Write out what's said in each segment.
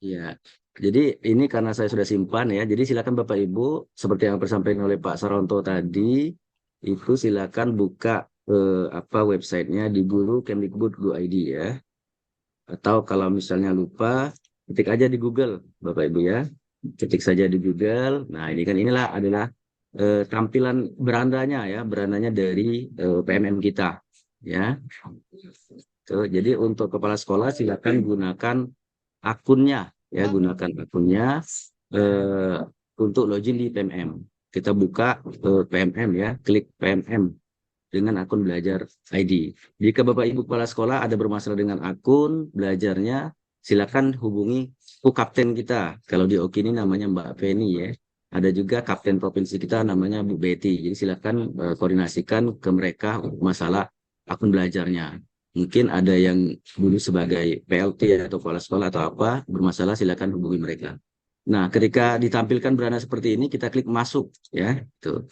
Ya, jadi ini karena saya sudah simpan ya, jadi silakan Bapak Ibu, seperti yang disampaikan oleh Pak Saronto tadi, itu silakan buka apa websitenya di guru.kemdikbud.go.id ya. Atau kalau misalnya lupa, ketik aja di Google, Bapak Ibu ya. Ketik saja di Google. Nah, ini kan inilah adalah tampilan berandanya ya, berandanya dari PMM kita ya. Tuh, jadi untuk kepala sekolah silakan gunakan akunnya ya, gunakan akunnya eh, untuk login di PMM. Kita buka PMM ya, klik PMM dengan akun belajar ID. Jika Bapak Ibu kepala sekolah ada bermasalah dengan akun belajarnya, silakan hubungi kapten kita. Kalau di Oki ini namanya Mbak Feni ya. Ada juga kapten provinsi kita namanya Bu Betty. Jadi silakan koordinasikan ke mereka untuk masalah akun belajarnya. Mungkin ada yang dulu sebagai PLT atau kepala sekolah atau apa bermasalah, silakan hubungi mereka. Nah, ketika ditampilkan beranda seperti ini, kita klik masuk ya. Tuh.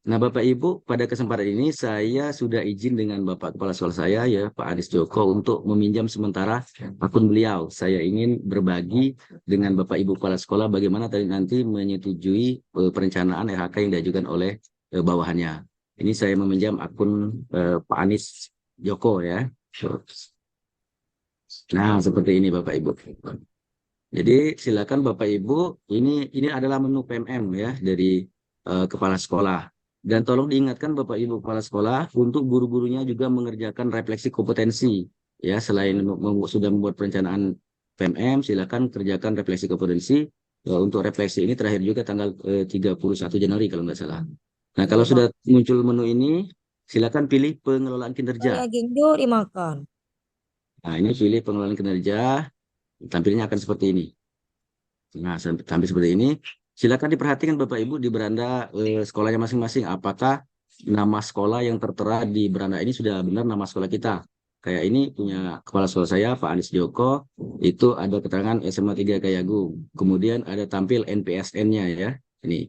Nah, Bapak Ibu, pada kesempatan ini saya sudah izin dengan Bapak Kepala Sekolah saya ya, Pak Adis Joko, untuk meminjam sementara akun beliau. Saya ingin berbagi dengan Bapak Ibu Kepala Sekolah bagaimana tadi nanti menyetujui perencanaan RHK yang diajukan oleh bawahannya. Ini saya meminjam akun Pak Anies Joko ya. Nah, seperti ini Bapak Ibu. Jadi silakan Bapak Ibu, ini adalah menu PMM ya dari kepala sekolah. Dan tolong diingatkan Bapak Ibu kepala sekolah untuk guru-gurunya juga mengerjakan refleksi kompetensi. Ya, selain sudah membuat perencanaan PMM, silakan kerjakan refleksi kompetensi. Untuk refleksi ini terakhir juga tanggal 31 Januari kalau nggak salah. Nah, kalau Iya, Bang. sudah muncul menu ini, silakan pilih pengelolaan kinerja. Saya ginjo dimakan. Nah, ini pilih pengelolaan kinerja, tampilnya akan seperti ini. Nah, sampai seperti ini, silakan diperhatikan Bapak Ibu di beranda sekolahnya masing-masing. Apakah nama sekolah yang tertera di beranda ini sudah benar nama sekolah kita? Kayak ini punya kepala sekolah saya, Pak Anies Joko, itu ada keterangan SMA 3 Kayagung. Kemudian ada tampil NPSN-nya ya. Ini.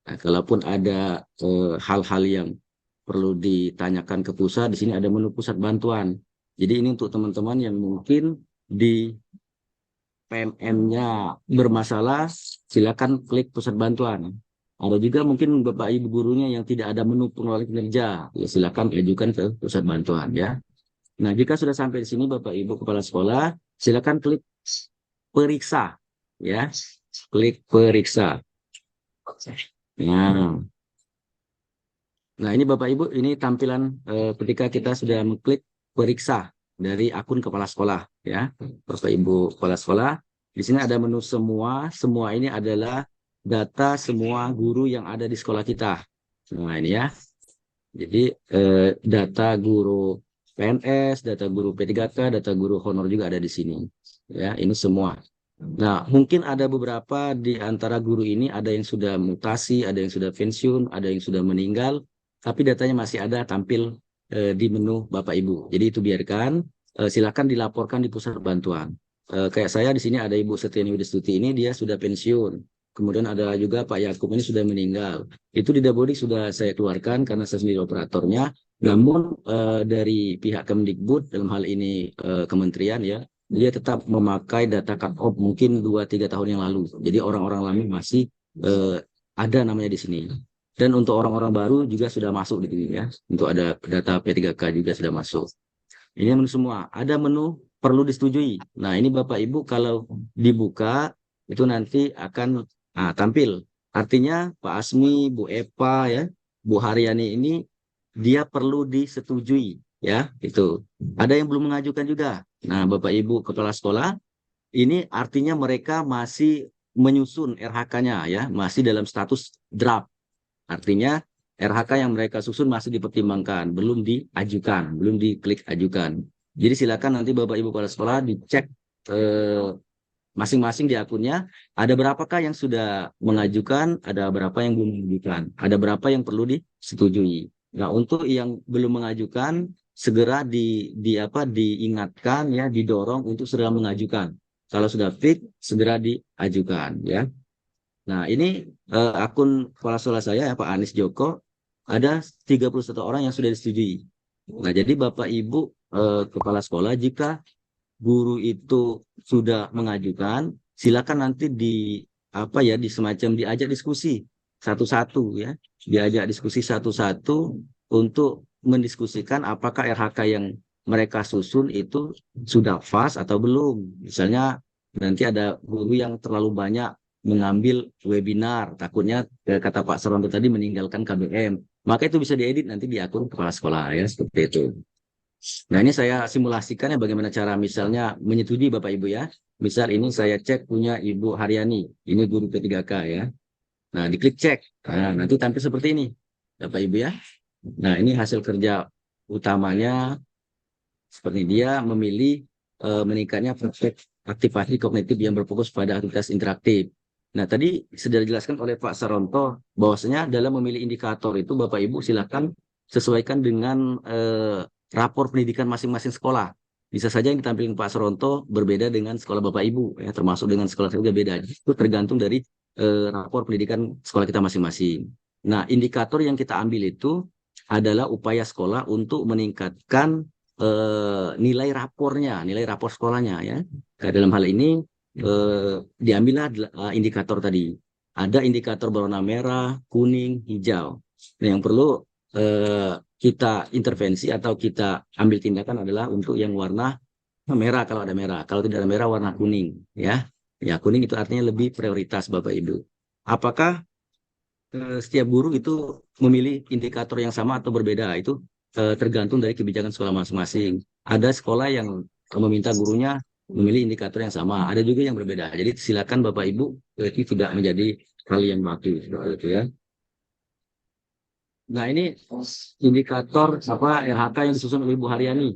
Nah, kalaupun ada hal-hal yang perlu ditanyakan ke pusat, di sini ada menu pusat bantuan. Jadi ini untuk teman-teman yang mungkin di PMM-nya bermasalah, silakan klik pusat bantuan. Ada juga mungkin Bapak Ibu gurunya yang tidak ada menu pengelolaan kinerja, ya silakan ajukan ke pusat bantuan ya. Nah, jika sudah sampai di sini Bapak Ibu kepala sekolah, silakan klik periksa ya. Klik periksa. Nah, nah ini Bapak Ibu, ini tampilan ketika kita sudah mengklik periksa dari akun kepala sekolah ya. Bapak Ibu kepala sekolah, di sini ada menu semua. Semua ini adalah data semua guru yang ada di sekolah kita. Nah, ini ya. Jadi data guru PNS, data guru P3K, data guru honor juga ada di sini. Ya, ini semua. Nah, mungkin ada beberapa di antara guru ini ada yang sudah mutasi, ada yang sudah pensiun, ada yang sudah meninggal, tapi datanya masih ada tampil di menu Bapak Ibu. Jadi itu biarkan, silakan dilaporkan di pusat bantuan. Kayak saya di sini ada Ibu Setiani Widestuti ini, dia sudah pensiun. Kemudian ada juga Pak Yakub ini sudah meninggal. Itu di Dabodik sudah saya keluarkan karena saya sendiri operatornya. Namun dari pihak Kemdikbud dalam hal ini kementerian ya, dia tetap memakai data cut off mungkin 2-3 tahun yang lalu. Jadi orang-orang lama masih ada namanya di sini. Dan untuk orang-orang baru juga sudah masuk di sini ya. Untuk ada data P3K juga sudah masuk. Ini menu semua. Ada menu perlu disetujui. Nah, ini Bapak Ibu kalau dibuka itu nanti akan tampil. Artinya Pak Asmi, Bu Epa ya, Bu Haryani ini dia perlu disetujui ya, itu. Ada yang belum mengajukan juga. Nah, Bapak Ibu kepala sekolah, ini artinya mereka masih menyusun RHK-nya ya, masih dalam status draft. Artinya RHK yang mereka susun masih dipertimbangkan, belum diajukan, belum diklik ajukan. Jadi silakan nanti Bapak Ibu kepala sekolah dicek masing-masing di akunnya, ada berapakah yang sudah mengajukan, ada berapa yang belum mengajukan, ada berapa yang perlu disetujui. Nah, untuk yang belum mengajukan, segera diingatkan ya, didorong untuk segera mengajukan. Kalau sudah fix, segera diajukan ya. Nah, ini akun kepala sekolah saya ya Pak Anies Joko, ada 31 orang yang sudah disetujui. Nah, jadi Bapak Ibu kepala sekolah, jika guru itu sudah mengajukan, silakan nanti di apa ya, di semacam diajak diskusi satu-satu ya, diajak diskusi satu-satu untuk mendiskusikan apakah RHK yang mereka susun itu sudah pas atau belum. Misalnya nanti ada guru yang terlalu banyak mengambil webinar, takutnya kata Pak Sarondo tadi meninggalkan KBM. Maka itu bisa diedit nanti di akun kepala sekolah ya, seperti itu. Nah, ini saya simulasikan ya bagaimana cara misalnya menyetujui Bapak Ibu ya. Misal ini saya cek punya Ibu Haryani, ini guru P3K ya. Nah, diklik cek. Nah, nanti tampil seperti ini, Bapak Ibu ya. Nah, ini hasil kerja utamanya seperti dia memilih meningkatnya praktek aktivasi kognitif yang berfokus pada aktivitas interaktif. Nah, tadi sudah dijelaskan oleh Pak Saronto bahwasanya dalam memilih indikator itu Bapak Ibu silakan sesuaikan dengan rapor pendidikan masing-masing sekolah. Bisa saja yang ditampilkan Pak Saronto berbeda dengan sekolah Bapak Ibu, ya, termasuk dengan sekolah saya juga beda. Itu tergantung dari rapor pendidikan sekolah kita masing-masing. Nah, indikator yang kita ambil itu adalah upaya sekolah untuk meningkatkan nilai rapornya, nilai rapor sekolahnya ya. Nah, dalam hal ini diambillah indikator tadi. Ada indikator berwarna merah, kuning, hijau. Nah, yang perlu kita intervensi atau kita ambil tindakan adalah untuk yang warna merah kalau ada merah. Kalau tidak ada merah, warna kuning ya. Ya, kuning itu artinya lebih prioritas Bapak Ibu. Apakah setiap guru itu memilih indikator yang sama atau berbeda? Itu tergantung dari kebijakan sekolah masing-masing. Ada sekolah yang meminta gurunya memilih indikator yang sama, ada juga yang berbeda. Jadi silakan Bapak Ibu, itu tidak menjadi hal yang baku, gitu ya. Nah, ini indikator apa RHK yang disusun oleh Ibu Haryani,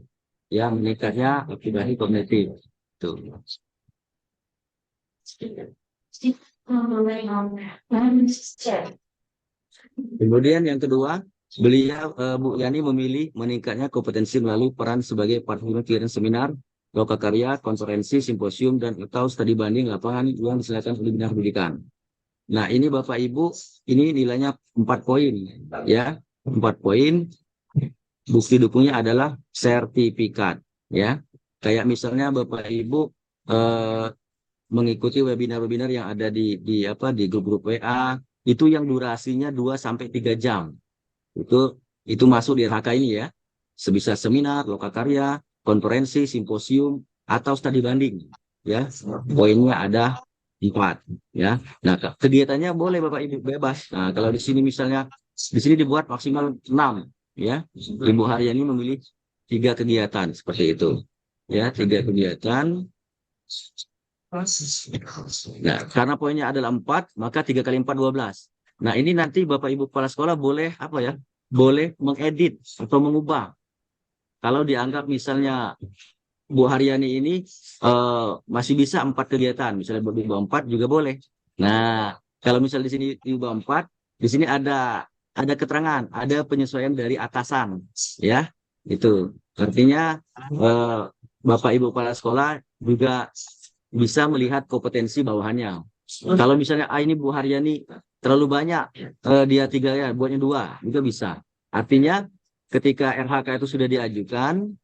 yang meningkatnya aktivasi kognitif. Tuh. Kemudian yang kedua, beliau Bu Yani memilih meningkatnya kompetensi melalui peran sebagai partner kegiatan seminar, lokakarya, konferensi, simposium, dan atau studi banding lapangan yang diselenggarakan oleh Bidang Pendidikan. Nah, ini Bapak Ibu, ini nilainya 4 poin ya. 4 poin. Bukti dukungnya adalah sertifikat ya. Kayak misalnya Bapak Ibu eh, mengikuti webinar-webinar yang ada di grup-grup WA itu yang durasinya 2 sampai 3 jam. Itu masuk di RHK ini ya. Sebisa seminar, lokakarya, konferensi, simposium atau studi banding ya. Poinnya ada 4 ya. Nah, kegiatannya boleh Bapak Ibu bebas. Nah, kalau di sini misalnya di sini dibuat maksimal 6 ya. Ibu Haryani memilih 3 kegiatan seperti itu. Ya, 3 kegiatan. Nah, karena poinnya adalah 4, maka 3 kali 4 12. Nah, ini nanti Bapak Ibu kepala sekolah boleh apa ya? Boleh mengedit atau mengubah. Kalau dianggap misalnya Bu Haryani ini masih bisa 4 kegiatan, misalnya diubah 4 juga boleh. Nah, kalau misalnya di sini diubah 4, di sini ada keterangan, ada penyesuaian dari atasan, ya. Itu artinya Bapak Ibu kepala sekolah juga bisa melihat kompetensi bawahannya. Kalau misalnya ini Bu Haryani terlalu banyak, dia 3 ya, buatnya 2 juga bisa. Artinya ketika RHK itu sudah diajukan,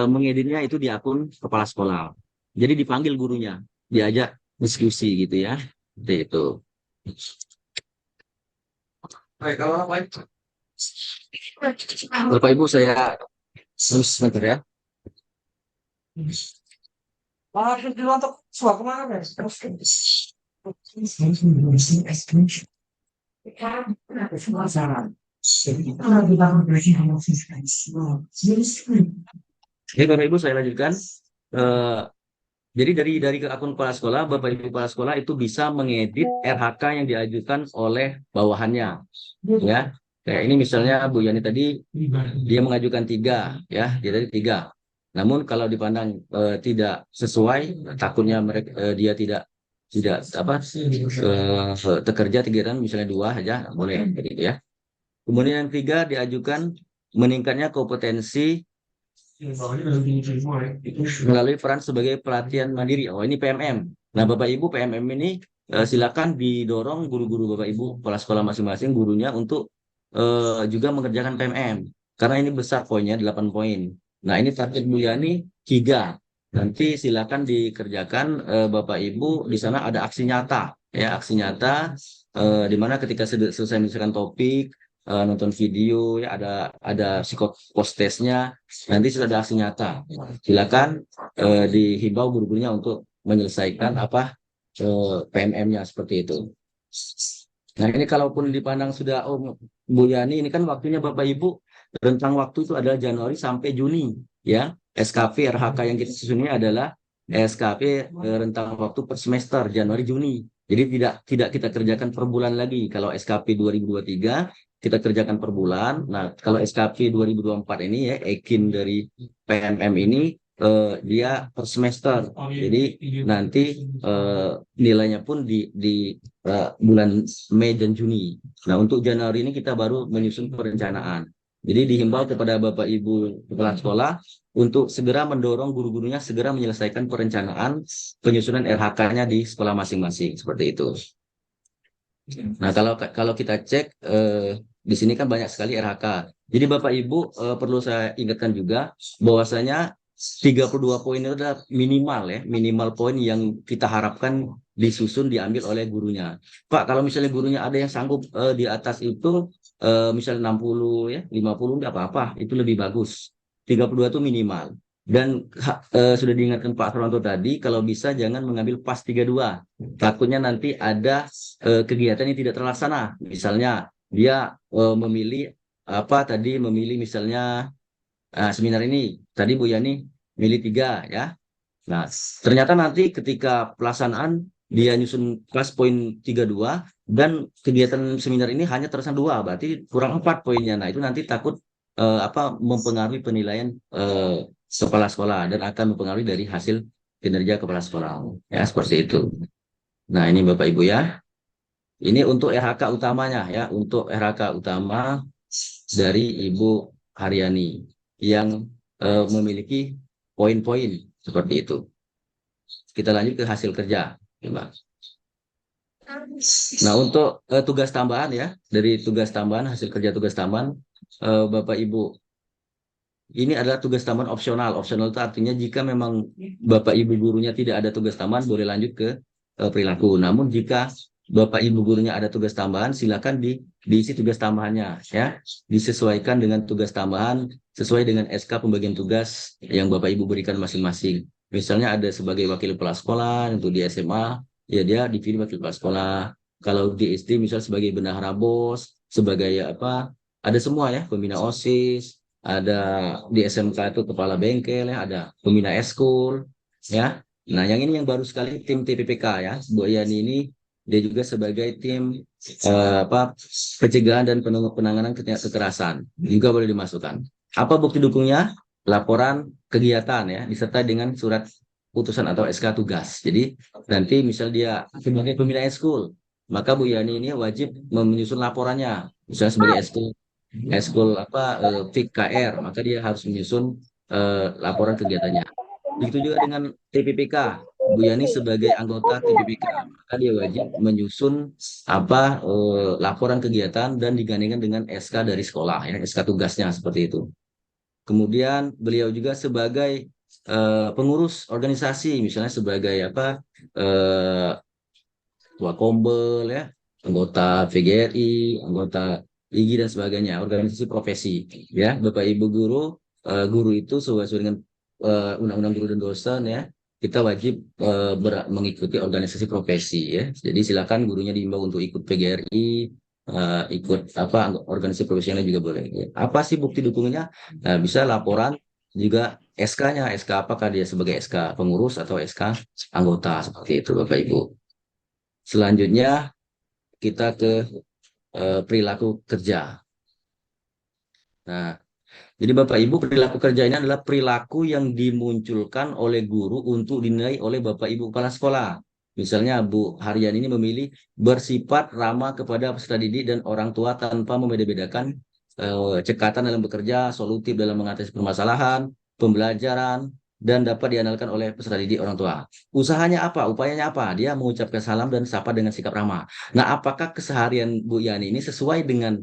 mengeditnya itu di akun kepala sekolah. Jadi dipanggil gurunya, diajak diskusi gitu ya. Seperti itu. Baik, kalau apa itu? Bapak Ibu saya terus sebentar ya. Untuk suah kemana? Oke, Bapak Ibu saya lanjutkan. Jadi dari akun kepala sekolah, Bapak Ibu kepala sekolah itu bisa mengedit RHK yang diajukan oleh bawahannya. Ya, kayak ini misalnya Bu Yani tadi dia mengajukan 3, ya, dia tadi 3. Namun kalau dipandang tidak sesuai, takutnya dia tidak apa terkerja 3 misalnya 2 aja boleh begitu ya. Kemudian yang 3 diajukan meningkatnya kompetensi melalui peran sebagai pelatihan mandiri. Oh, ini PMM. Nah, Bapak Ibu PMM ini silakan didorong guru-guru Bapak Ibu kepala sekolah masing-masing gurunya untuk juga mengerjakan PMM. Karena ini besar poinnya 8 poin. Nah, ini target Bu Yani 3. nanti silakan dikerjakan. Bapak Ibu di sana ada aksi nyata, ya aksi nyata di mana ketika selesai menyelesaikan topik, nonton video, ya ada psikopost testnya, nanti sudah ada aksi nyata. Silakan dihimbau guru-gurunya untuk menyelesaikan apa PMM-nya seperti itu. Nah ini kalaupun dipandang sudah, oh Bu Yani ini kan waktunya Bapak Ibu, rentang waktu itu adalah Januari sampai Juni, ya. SKP RHK yang kita susun ini adalah SKP rentang waktu per semester Januari Juni. Jadi tidak kita kerjakan per bulan lagi. Kalau SKP 2023 kita kerjakan per bulan. Nah, kalau SKP 2024 ini ya Ekin dari PMM ini dia per semester. Jadi nanti nilainya pun di bulan Mei dan Juni. Nah, untuk Januari ini kita baru menyusun perencanaan. Jadi dihimbau kepada Bapak Ibu kepala sekolah untuk segera mendorong guru-gurunya segera menyelesaikan perencanaan penyusunan RHK-nya di sekolah masing-masing seperti itu. Nah, kalau kita cek di sini kan banyak sekali RHK. Jadi Bapak Ibu perlu saya ingatkan juga bahwasanya 32 poin itu adalah minimal ya, minimal poin yang kita harapkan disusun diambil oleh gurunya. Pak, kalau misalnya gurunya ada yang sanggup di atas itu misalnya 60 ya, 50 enggak apa-apa, itu lebih bagus. 32 itu minimal. Dan sudah diingatkan Pak Suranto tadi, kalau bisa jangan mengambil pas 32. Takutnya nanti ada kegiatan yang tidak terlaksana. Misalnya dia memilih apa tadi, memilih misalnya seminar ini. Tadi Bu Yani milih 3 ya. Nah, ternyata nanti ketika pelaksanaan dia nyusun kelas poin 32 dan kegiatan seminar ini hanya terlaksana 2, berarti kurang 4 poinnya. Nah, itu nanti takut apa mempengaruhi penilaian kepala sekolah dan akan mempengaruhi dari hasil kinerja kepala sekolah. Ya, seperti itu. Nah, ini Bapak Ibu ya. Ini untuk RHK utamanya ya, untuk RHK utama dari Ibu Haryani yang memiliki poin-poin seperti itu. Kita lanjut ke hasil kerja, ya, Mbak. Nah, untuk tugas tambahan ya, dari tugas tambahan, hasil kerja tugas tambahan, Bapak Ibu, ini adalah tugas tambahan opsional. Opsional itu artinya jika memang Bapak Ibu gurunya tidak ada tugas tambahan, boleh lanjut ke perilaku. Namun jika Bapak Ibu gurunya ada tugas tambahan, silakan diisi tugas tambahannya, ya, disesuaikan dengan tugas tambahan sesuai dengan SK pembagian tugas yang Bapak Ibu berikan masing-masing. Misalnya ada sebagai wakil kepala sekolah untuk di SMA, ya dia dipilih wakil kepala sekolah. Kalau di SD misal sebagai bendahara BOS, sebagai apa, ada semua ya, pembina OSIS, ada di SMK itu kepala bengkel ya, ada pembina eskul ya. Nah, yang ini yang baru sekali tim TPPK ya. Bu Yani ini dia juga sebagai tim apa pencegahan dan penanganan kekerasan juga boleh dimasukkan. Apa bukti dukungnya? Laporan kegiatan ya, disertai dengan surat putusan atau SK tugas. Jadi nanti misal dia sebagai pembina eskul, maka Bu Yani ini wajib menyusun laporannya. Misalnya sebagai eskul apa FIK KR, maka dia harus menyusun laporan kegiatannya. Begitu juga dengan TPPK. Bu Yani sebagai anggota TPPK, maka dia wajib menyusun apa laporan kegiatan dan digandingkan dengan SK dari sekolah ya, SK tugasnya seperti itu. Kemudian beliau juga sebagai pengurus organisasi, misalnya sebagai apa ketua Kombel ya, anggota VGRI, anggota IGI dan sebagainya, organisasi profesi ya. Bapak Ibu guru, guru itu sesuai dengan Undang-Undang Guru dan Dosen ya, kita wajib mengikuti organisasi profesi ya. Jadi silakan gurunya diimbau untuk ikut PGRI, ikut apa organisasi profesional juga boleh. Ya. Apa sih bukti dukungnya? Nah, bisa laporan juga SK-nya, SK apakah dia sebagai SK pengurus atau SK anggota seperti itu Bapak Ibu. Selanjutnya kita ke perilaku kerja. Nah, jadi Bapak Ibu perilaku kerja ini adalah perilaku yang dimunculkan oleh guru untuk dinilai oleh Bapak Ibu kepala sekolah. Misalnya Bu Haryani ini memilih bersifat ramah kepada peserta didik dan orang tua tanpa membeda-bedakan cekatan dalam bekerja, solutif dalam mengatasi permasalahan, pembelajaran, dan dapat diandalkan oleh peserta didik orang tua. Usahanya apa? Upayanya apa? Dia mengucapkan salam dan sapa dengan sikap ramah. Nah, apakah keseharian Bu Yani ini sesuai dengan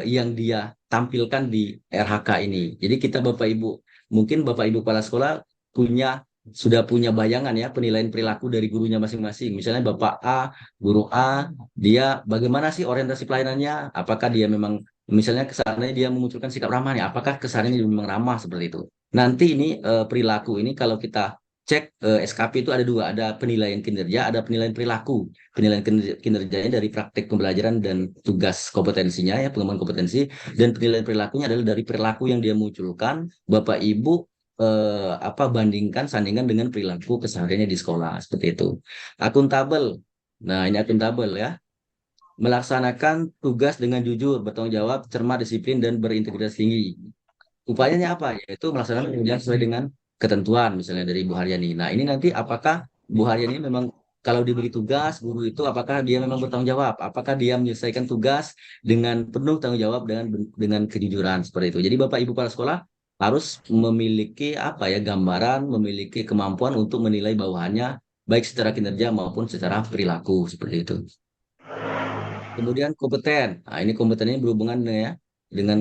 yang dia tampilkan di RHK ini? Jadi kita Bapak Ibu, mungkin Bapak Ibu kepala sekolah punya sudah punya bayangan ya penilaian perilaku dari gurunya masing-masing. Misalnya Bapak A, guru A, dia bagaimana sih orientasi pelayanannya? Apakah dia memang misalnya kesannya dia memunculkan sikap ramah nih? Apakah kesannya dia memang ramah seperti itu? Nanti ini perilaku ini kalau kita cek SKP itu ada dua, ada penilaian kinerja, ada penilaian perilaku. Penilaian kinerjanya dari praktek pembelajaran dan tugas kompetensinya ya, pengembangan kompetensi, dan penilaian perilakunya adalah dari perilaku yang dia munculkan. Bapak Ibu bandingkan sandingkan dengan perilaku kesehariannya di sekolah seperti itu. Akuntabel. Nah, ini akuntabel ya. Melaksanakan tugas dengan jujur, bertanggung jawab, cermat, disiplin dan berintegritas tinggi. Upayanya apa? Yaitu melaksanakan pekerjaan sesuai dengan ketentuan misalnya dari Bu Haryani. Nah, ini nanti apakah Bu Haryani memang kalau diberi tugas guru itu apakah dia memang bertanggung jawab? Apakah dia menyelesaikan tugas dengan penuh tanggung jawab dengan kejujuran seperti itu. Jadi Bapak Ibu kepala sekolah harus memiliki apa ya gambaran, memiliki kemampuan untuk menilai bawahannya baik secara kinerja maupun secara perilaku seperti itu. Kemudian kompeten. Nah, ini kompeten ini berhubungan dengan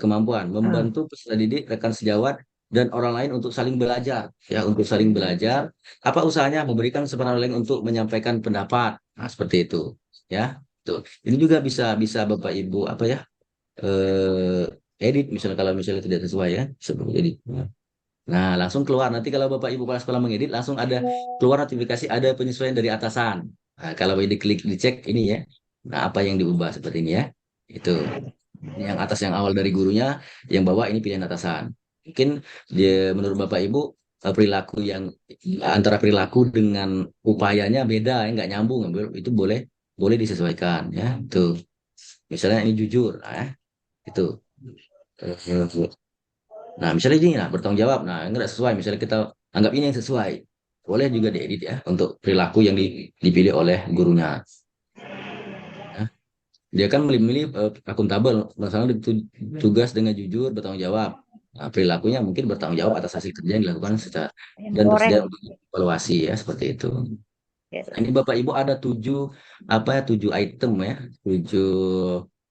kemampuan membantu peserta didik, rekan sejawat, dan orang lain untuk saling belajar. Ya, untuk saling belajar. Apa usahanya? Memberikan kesempatan orang lain untuk menyampaikan pendapat. Nah, seperti itu. Ya, tuh. Ini juga bisa bisa Bapak Ibu apa ya? eh Edit misalnya kalau misalnya tidak sesuai ya, seperti edit. Nah, langsung keluar. Nanti kalau Bapak Ibu kepala sekolah mengedit, langsung ada keluar notifikasi ada penyesuaian dari atasan. Nah, kalau diklik dicek ini ya. Nah, apa yang diubah seperti ini ya? Itu. Ini yang atas yang awal dari gurunya, yang bawah ini pilihan atasan. Mungkin dia menurut Bapak Ibu perilaku yang antara perilaku dengan upayanya beda, ya, nggak nyambung, itu boleh boleh disesuaikan ya. Itu. Misalnya ini jujur, nah, ya. Itu. Eh, Nah, misalnya ini nah, bertanggung jawab, nah enggak sesuai, misalnya kita anggap ini yang sesuai, boleh juga diedit ya untuk perilaku yang dipilih oleh gurunya. Nah, dia kan milih-milih akuntabel, misalnya tugas dengan jujur, bertanggung jawab. Nah, perilakunya mungkin bertanggung jawab atas hasil kerja yang dilakukan secara Ayam dan goreng. bersedia untuk evaluasi ya seperti itu. Ya, Nah, ini Bapak Ibu ada tujuh item ya, tujuh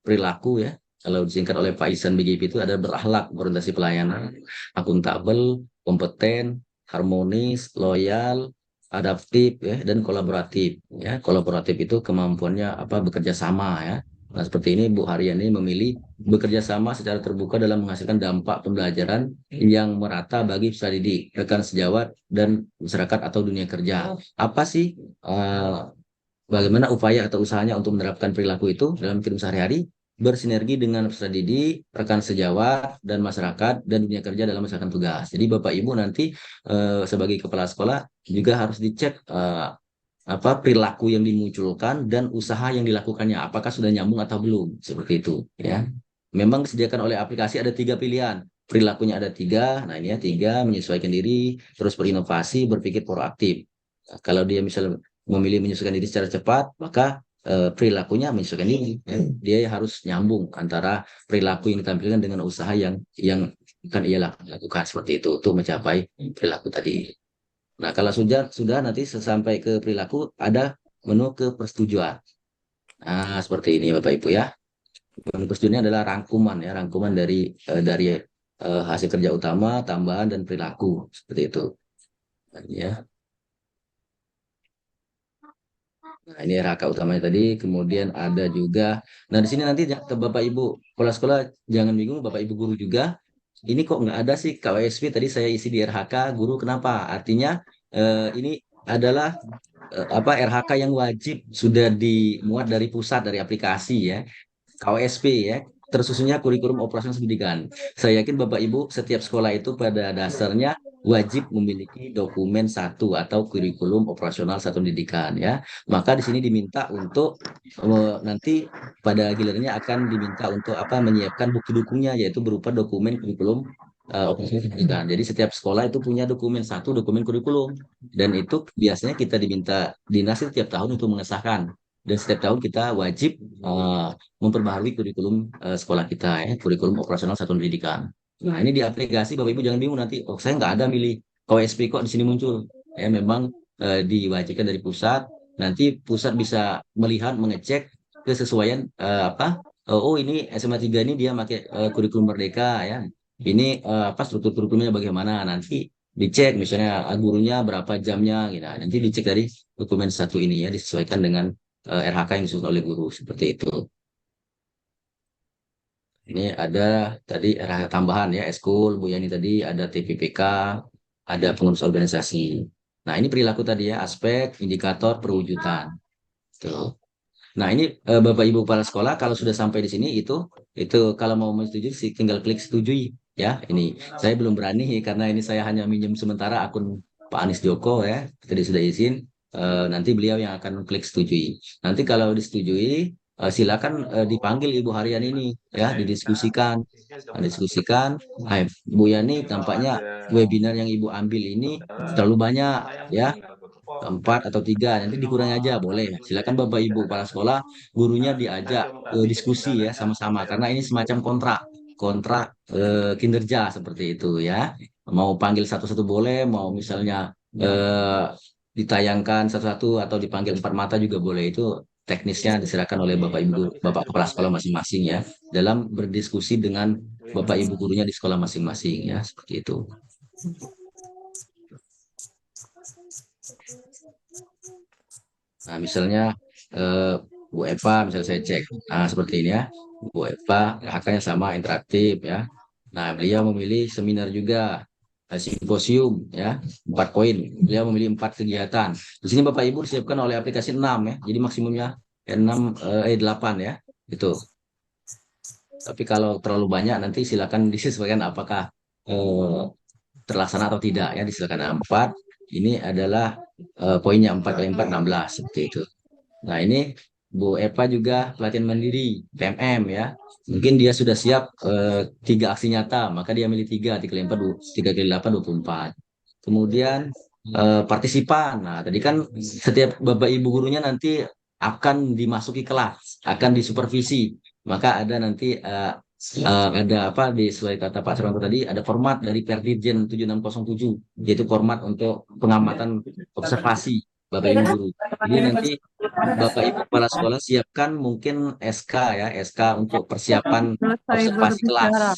perilaku ya. Kalau disingkat oleh Pak Isan BGP itu ada berakhlak, berorientasi pelayanan, akuntabel, kompeten, harmonis, loyal, adaptif ya, dan kolaboratif ya. Kolaboratif itu kemampuannya apa bekerja sama ya. Nah, seperti ini Bu Haryani memilih bekerja sama secara terbuka dalam menghasilkan dampak pembelajaran yang merata bagi peserta didik, rekan sejawat, dan masyarakat atau dunia kerja. Apa sih eh, bagaimana upaya atau usahanya untuk menerapkan perilaku itu dalam kehidupan sehari-hari, bersinergi dengan peserta didik, rekan sejawat, dan masyarakat, dan dunia kerja dalam melaksanakan tugas. Jadi Bapak Ibu nanti sebagai kepala sekolah juga harus dicek apa perilaku yang dimunculkan dan usaha yang dilakukannya, apakah sudah nyambung atau belum, seperti itu. Ya, memang disediakan oleh aplikasi ada tiga pilihan. Perilakunya ada tiga, nah ini ya tiga, menyesuaikan diri, terus berinovasi, berpikir proaktif. Nah, kalau dia misalnya memilih menyesuaikan diri secara cepat, maka perilakunya menyesuaikan diri. Ya. Dia harus nyambung antara perilaku yang ditampilkan dengan usaha yang akan ia lakukan seperti itu untuk mencapai perilaku tadi. Nah, kalau sudah nanti sampai ke perilaku ada menu ke persetujuan. Nah, seperti ini Bapak Ibu ya. Menu persetujuannya adalah rangkuman ya, rangkuman dari hasil kerja utama, tambahan dan perilaku seperti itu. Nah, ini ya. Nah, ini RHK utamanya tadi, kemudian ada juga. Nah, di sini nanti Bapak Ibu kepala sekolah jangan bingung, Bapak Ibu guru juga. Ini kok nggak ada sih KWSP tadi saya isi di RHK guru kenapa? Artinya ini adalah RHK yang wajib sudah dimuat dari pusat dari aplikasi ya. KOSP ya, tersusunnya kurikulum operasional pendidikan. Saya yakin Bapak Ibu setiap sekolah itu pada dasarnya wajib memiliki dokumen satu atau kurikulum operasional satu pendidikan ya. Maka di sini diminta untuk nanti pada gilirannya akan diminta untuk menyiapkan bukti dukungnya yaitu berupa dokumen kurikulum operasional pendidikan. Jadi setiap sekolah itu punya dokumen satu dokumen kurikulum dan itu biasanya kita diminta dinas setiap tahun untuk mengesahkan dan setiap tahun kita wajib memperbaharui kurikulum sekolah kita ya, kurikulum operasional satuan pendidikan. Nah, ini di aplikasi Bapak Ibu jangan bingung nanti, oh saya nggak ada milih KWSP kok di sini muncul. Ya, memang diwajibkan dari pusat, nanti pusat bisa melihat, mengecek kesesuaian oh ini SMA 3 ini dia pakai kurikulum Merdeka ya. Ini struktur kurikulumnya bagaimana nanti dicek misalnya gurunya berapa jamnya gitu. Nah, nanti dicek dari dokumen satu ini ya, disesuaikan dengan RHK yang disusun oleh guru seperti itu. Ini ada tadi RHK tambahan ya, eskul, Bu Yani tadi ada TPPK, ada pengurus organisasi. Nah, ini perilaku tadi ya, aspek indikator perwujudan. Tuh. Nah, ini Bapak Ibu kepala sekolah kalau sudah sampai di sini itu kalau mau menyetujui tinggal klik setujui ya. Ini saya belum berani karena ini saya hanya minjem sementara akun Pak Anies Joko ya. Tadi sudah izin, nanti beliau yang akan klik setujui. Nanti kalau disetujui, silakan dipanggil Ibu harian ini ya, didiskusikan. Nah, diskusikan. Nah, Bu Yani tampaknya webinar yang Ibu ambil ini terlalu banyak ya, empat atau tiga, nanti dikurangi aja boleh. Silakan Bapak Ibu kepala sekolah, gurunya diajak diskusi ya sama-sama karena ini semacam kontrak kontrak kinerja seperti itu ya. Mau panggil satu-satu boleh, mau misalnya eh, ditayangkan satu-satu atau dipanggil empat mata juga boleh. Itu teknisnya diserahkan oleh Bapak Ibu Bapak kepala sekolah masing-masing ya dalam berdiskusi dengan Bapak Ibu gurunya di sekolah masing-masing ya seperti itu. Nah, misalnya eh, Bu Eva, misalnya saya cek, nah seperti ini ya, Bu Eva, haknya sama interaktif ya. Nah, beliau memilih seminar juga, simposium ya, 4 poin. Beliau memilih 4 kegiatan. Di sini Bapak Ibu disiapkan oleh aplikasi 6 ya, jadi maksimumnya 6 8 ya, itu. Tapi kalau terlalu banyak nanti silakan disesuaikan apakah eh, terlaksana atau tidak ya, disilakan 4. Ini adalah poinnya 4 kali 4 16 seperti itu. Nah, ini Bu Eva juga pelatihan mandiri, PMM ya. Mungkin dia sudah siap 3 aksi nyata, maka dia milih 3, 3 kali 4, 3 kali 8, 24. Kemudian partisipan. Nah, tadi kan setiap Bapak Ibu gurunya nanti akan dimasuki kelas, akan disupervisi. Maka ada nanti ada apa di sesuai kata Pak Suranto tadi, ada format dari Perdirjen 7607, yaitu format untuk pengamatan observasi Bapak Ibu guru. Jadi nanti Bapak Ibu kepala sekolah siapkan mungkin SK ya, SK untuk persiapan Selesai observasi kelas berbicara.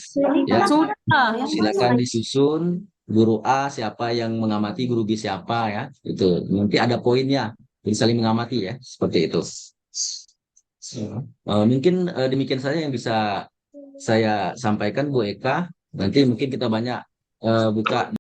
ya. Sudah. Silakan disusun guru A siapa yang mengamati, guru B siapa ya. Itu nanti ada poinnya. Jadi saling mengamati ya, seperti itu. Mungkin demikian saja yang bisa saya sampaikan Bu Eka. Nanti mungkin kita banyak buka